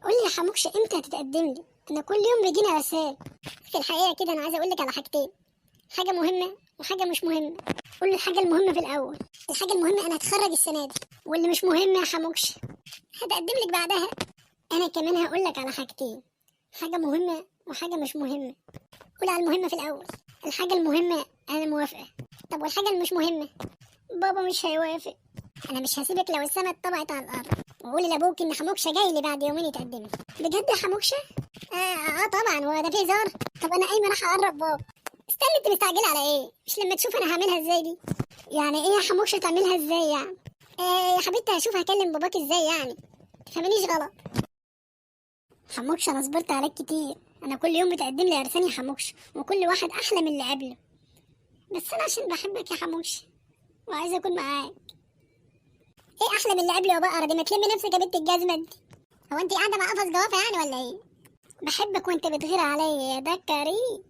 قول لي يا حموكش امتى هتتقدم لي؟ انا كل يوم بيجيني رسائل. في الحقيقه كده انا عايزه اقول لك على حاجتين، حاجه مهمه وحاجه مش مهمه. قول لي الحاجه المهمه في الاول. الحاجه المهمه انا هتخرج السنه دي، واللي مش مهم يا حموكش هتقدم لك بعدها. انا كمان هقول لك على حاجتين، حاجه مهمه وحاجه مش مهمه. قول على المهمه في الاول. الحاجه المهمه انا موافقه. طب والحاجه اللي مش مهمه؟ بابا مش هيوافق. انا مش هسيبك لو السما اتطبقت على الارض. وقولي لابوك ان حموكشه جاي لي بعد يومين يتقدم لي. بجد يا حموكشه؟ طبعا، هو ده في هزار؟ طب انا قايمه راح اقرب بابا. استني، انت مستعجله على ايه؟ مش لما تشوف انا هعملها ازاي دي؟ يعني ايه يا حموكشه تعملها ازاي يعني؟ يا حبيبتي هشوف هكلم باباك ازاي يعني، تفهمنيش غلط. حموكشه انا صبرت عليك كتير، انا كل يوم بتقدم لي عرسان يا حموكشه، وكل واحد احلى من اللي قبله. بس انا عشان بحبك يا حموكشه وعايزه اكون معاك. ايه احلى من اللي قبله يا بقره دي؟ ما تلمي نفسك يا بنت الجزمه دي. هو انت قاعده مع قفص جوافه يعني ولا ايه؟ بحبك وانت بتغير عليا يا دكاري.